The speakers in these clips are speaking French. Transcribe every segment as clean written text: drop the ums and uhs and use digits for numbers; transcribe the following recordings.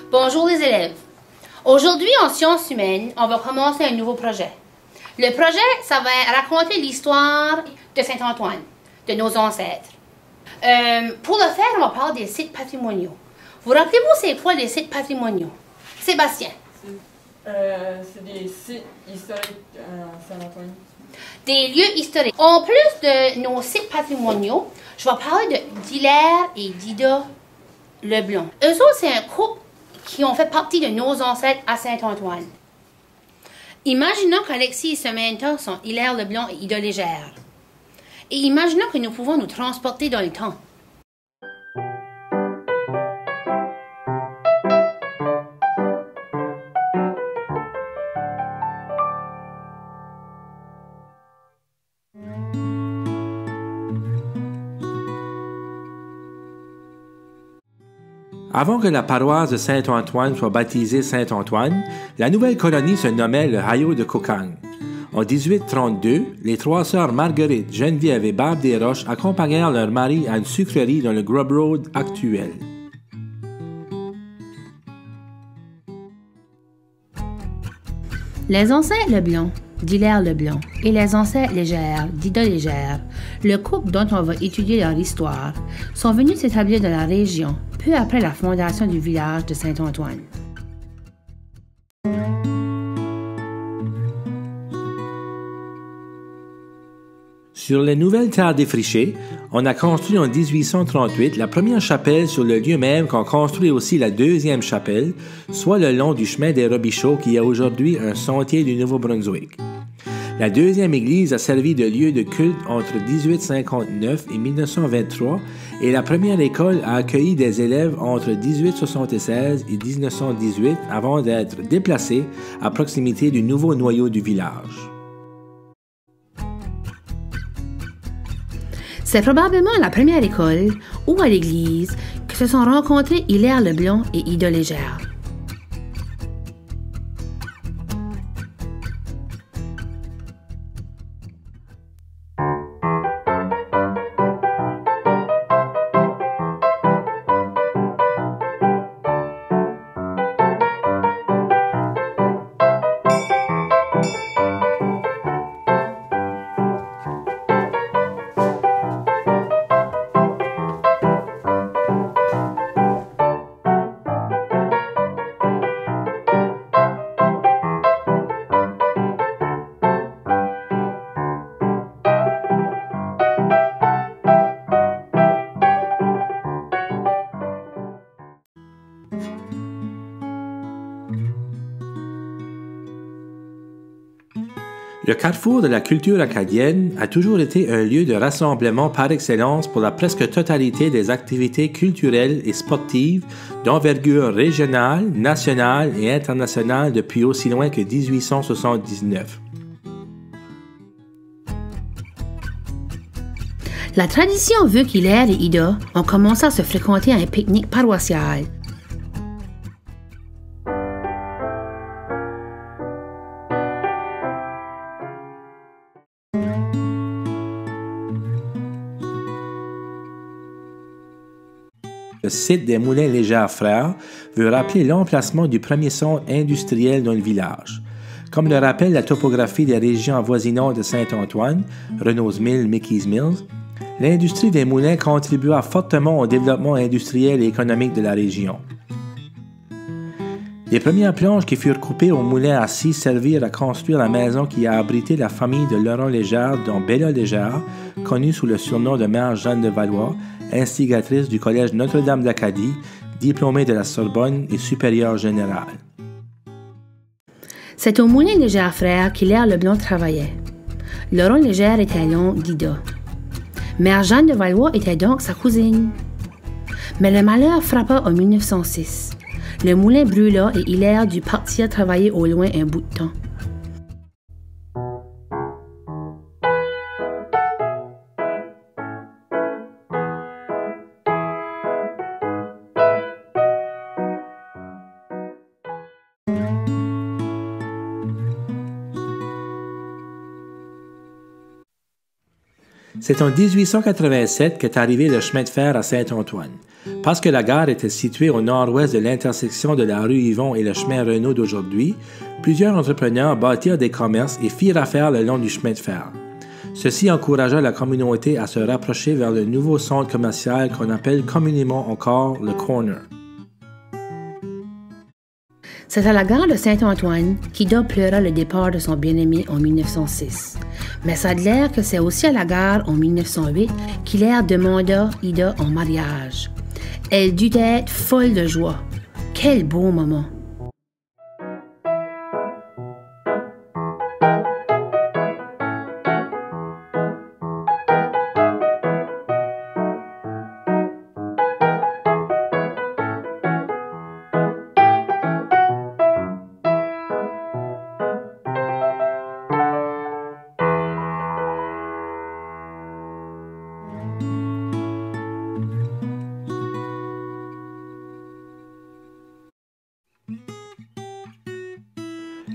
Bonjour les élèves. Aujourd'hui en sciences humaines, on va commencer un nouveau projet. Le projet, ça va raconter l'histoire de Saint-Antoine, de nos ancêtres. Pour le faire, on va parler des sites patrimoniaux. Vous rappelez-vous c'est quoi les sites patrimoniaux? Sébastien. C'est des sites historiques à Saint-Antoine. Des lieux historiques. En plus de nos sites patrimoniaux, je vais parler d'Hilaire et d'Ida Leblanc. Eux autres, c'est un couple qui ont fait partie de nos ancêtres à Saint-Antoine. Imaginons qu'Alexis et Samantha sont Hilaire Leblanc et Ida Légère. Et imaginons que nous pouvons nous transporter dans le temps. Avant que la paroisse de Saint-Antoine soit baptisée Saint-Antoine, la nouvelle colonie se nommait le Hayo de Cocagne. En 1832, les trois sœurs Marguerite, Geneviève et Barbe Desroches accompagnèrent leur mari à une sucrerie dans le Grub Road actuel. Les ancêtres Leblanc, d'Hilaire Leblanc, et les ancêtres Légère, d'Ida Légère, le couple dont on va étudier leur histoire, sont venus s'établir dans la région peu après la fondation du village de Saint-Antoine. Sur les nouvelles terres défrichées, on a construit en 1838 la première chapelle sur le lieu même qu'on construit aussi la deuxième chapelle, soit le long du chemin des Robichaux qui est aujourd'hui un sentier du Nouveau-Brunswick. La deuxième église a servi de lieu de culte entre 1859 et 1923 et la première école a accueilli des élèves entre 1876 et 1918 avant d'être déplacée à proximité du nouveau noyau du village. C'est probablement à la première école ou à l'église que se sont rencontrés Hilaire Leblanc et Ida Légère. Le carrefour de la culture acadienne a toujours été un lieu de rassemblement par excellence pour la presque totalité des activités culturelles et sportives d'envergure régionale, nationale et internationale depuis aussi loin que 1879. La tradition veut qu'Hilaire et Ida ont commencé à se fréquenter à un pique-nique paroissial. Le site des Moulins Légère Frères veut rappeler l'emplacement du premier centre industriel dans le village. Comme le rappelle la topographie des régions avoisinantes de Saint-Antoine, Renault's Mill, Mickey's Mills, l'industrie des moulins contribua fortement au développement industriel et économique de la région. Les premières planches qui furent coupées au moulin à scie servirent à construire la maison qui a abrité la famille de Laurent Légère, dont Bella Légère, connue sous le surnom de Mère Jeanne de Valois, instigatrice du Collège Notre-Dame d'Acadie, diplômée de la Sorbonne et supérieure générale. C'est au moulin Légère Frères qu'Hilaire Leblanc travaillait. Laurent Légère était l'oncle d'Ida. Mère Jeanne de Valois était donc sa cousine. Mais le malheur frappa en 1906. Le moulin brûla et Hilaire dut partir travailler au loin un bout de temps. C'est en 1887 qu'est arrivé le chemin de fer à Saint-Antoine. Parce que la gare était située au nord-ouest de l'intersection de la rue Yvon et le chemin Renault d'aujourd'hui, plusieurs entrepreneurs bâtirent des commerces et firent affaire le long du chemin de fer. Ceci encouragea la communauté à se rapprocher vers le nouveau centre commercial qu'on appelle communément encore le Corner. C'est à la gare de Saint-Antoine qu'Ida pleura le départ de son bien-aimé en 1906. Mais ça a l'air que c'est aussi à la gare en 1908 qu'Hilaire demanda Ida en mariage. Elle dut être folle de joie. Quel beau moment!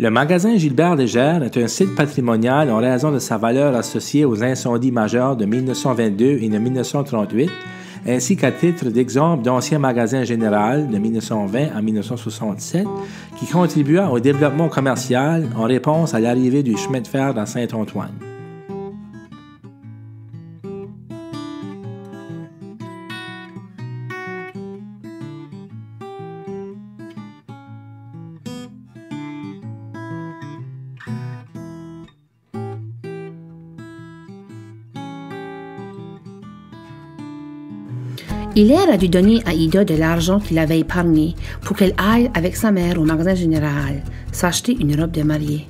Le magasin Gilbert Légère est un site patrimonial en raison de sa valeur associée aux incendies majeurs de 1922 et de 1938, ainsi qu'à titre d'exemple d'ancien magasin général de 1920 à 1967, qui contribua au développement commercial en réponse à l'arrivée du chemin de fer dans Saint-Antoine. Hilaire a dû donner à Ida de l'argent qu'il avait épargné pour qu'elle aille avec sa mère au magasin général s'acheter une robe de mariée.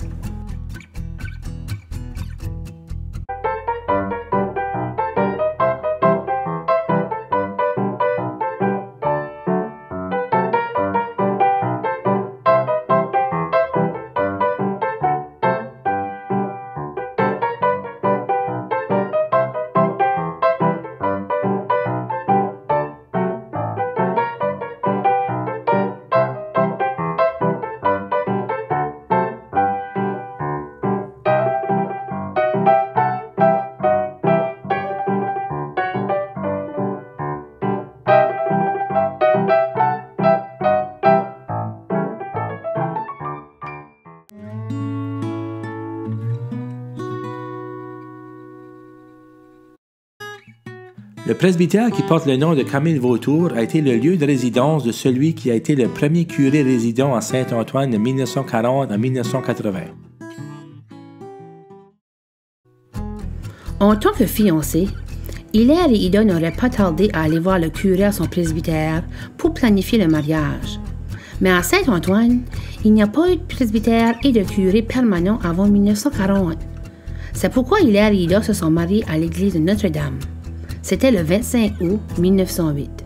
Le presbytère qui porte le nom de Camille Vautour a été le lieu de résidence de celui qui a été le premier curé résident à Saint-Antoine de 1940 à 1980. En tant que fiancés, Hilaire et Ida n'auraient pas tardé à aller voir le curé à son presbytère pour planifier le mariage. Mais à Saint-Antoine, il n'y a pas eu de presbytère et de curé permanent avant 1940. C'est pourquoi Hilaire et Ida se sont mariés à l'église de Notre-Dame. C'était le 25 août 1908.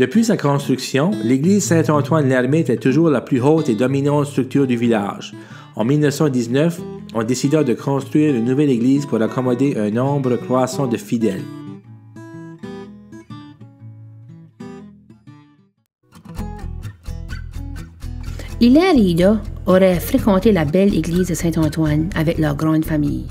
Depuis sa construction, l'église Saint-Antoine-l'Ermite est toujours la plus haute et dominante structure du village. En 1919, on décida de construire une nouvelle église pour accommoder un nombre croissant de fidèles. Hilaire et Ida auraient fréquenté la belle église de Saint-Antoine avec leur grande famille.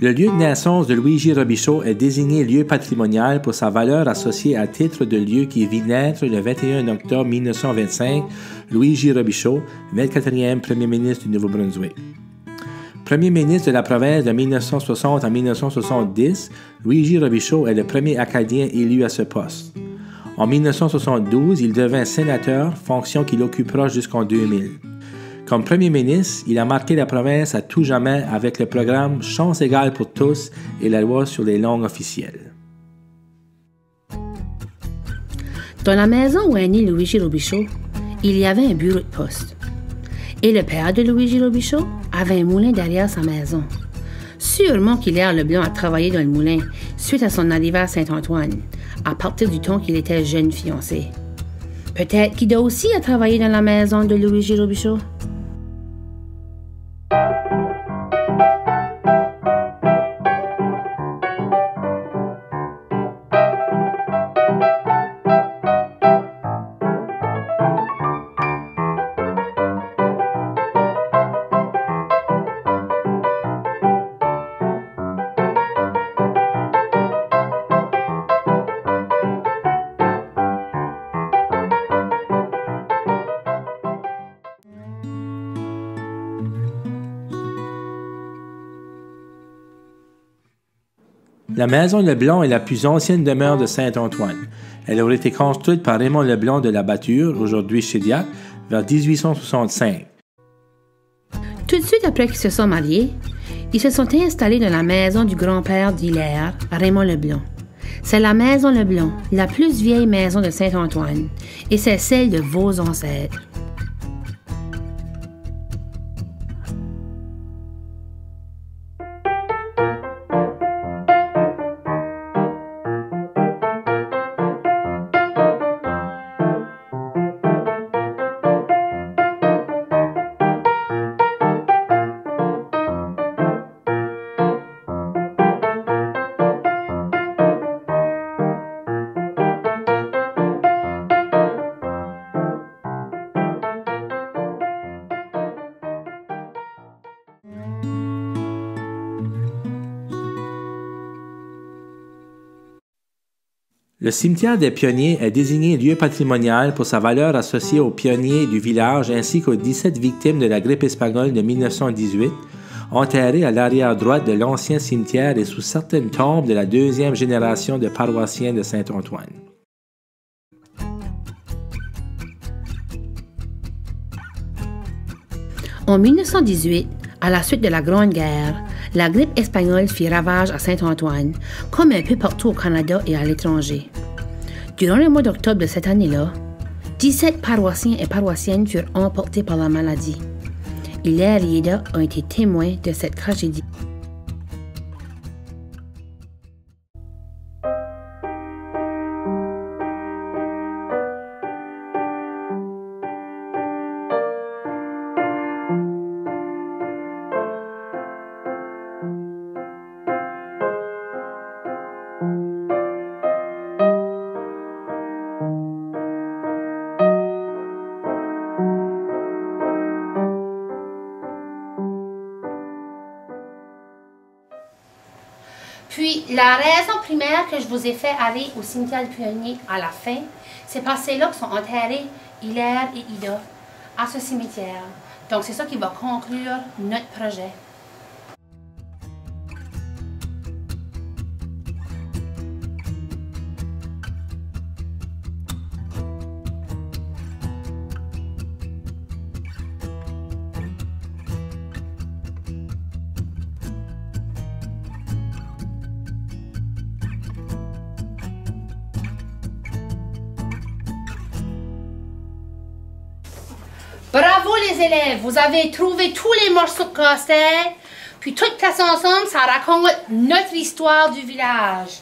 Le lieu de naissance de Louis-J. Robichaud est désigné lieu patrimonial pour sa valeur associée à titre de lieu qui vit naître le 21 octobre 1925, Louis-J. Robichaud, 24e premier ministre du Nouveau-Brunswick. Premier ministre de la province de 1960 à 1970, Louis-J. Robichaud est le premier Acadien élu à ce poste. En 1972, il devint sénateur, fonction qu'il occupera jusqu'en 2000. Comme premier ministre, il a marqué la province à tout jamais avec le programme Chance égale pour tous et la loi sur les langues officielles. Dans la maison où est né Luigi Robichaud, il y avait un bureau de poste. Et le père de Luigi Robichaud avait un moulin derrière sa maison. Sûrement qu'Hilaire Leblanc a travaillé dans le moulin suite à son arrivée à Saint-Antoine, à partir du temps qu'il était jeune fiancé. Peut-être qu'Ida aussi a travaillé dans la maison de Luigi Robichaud. La maison Leblanc est la plus ancienne demeure de Saint-Antoine. Elle aurait été construite par Raymond Leblanc de la Batture, aujourd'hui Chédiac, vers 1865. Tout de suite après qu'ils se sont mariés, ils se sont installés dans la maison du grand-père d'Hilaire, Raymond Leblanc. C'est la maison Leblanc, la plus vieille maison de Saint-Antoine, et c'est celle de vos ancêtres. Le cimetière des pionniers est désigné lieu patrimonial pour sa valeur associée aux pionniers du village ainsi qu'aux 17 victimes de la grippe espagnole de 1918, enterrées à l'arrière droite de l'ancien cimetière et sous certaines tombes de la deuxième génération de paroissiens de Saint-Antoine. En 1918, à la suite de la Grande Guerre, la grippe espagnole fit ravage à Saint-Antoine, comme un peu partout au Canada et à l'étranger. Durant le mois d'octobre de cette année-là, 17 paroissiens et paroissiennes furent emportés par la maladie. Hilaire et Ida ont été témoins de cette tragédie. Puis, la raison primaire que je vous ai fait aller au cimetière du Pionnier à la fin, c'est parce que c'est là que sont enterrés Hilaire et Ida, à ce cimetière. Donc, c'est ça qui va conclure notre projet. Bravo les élèves, vous avez trouvé tous les morceaux de casse-tête, puis toutes placés ensemble, ça raconte notre histoire du village.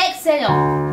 Excellent!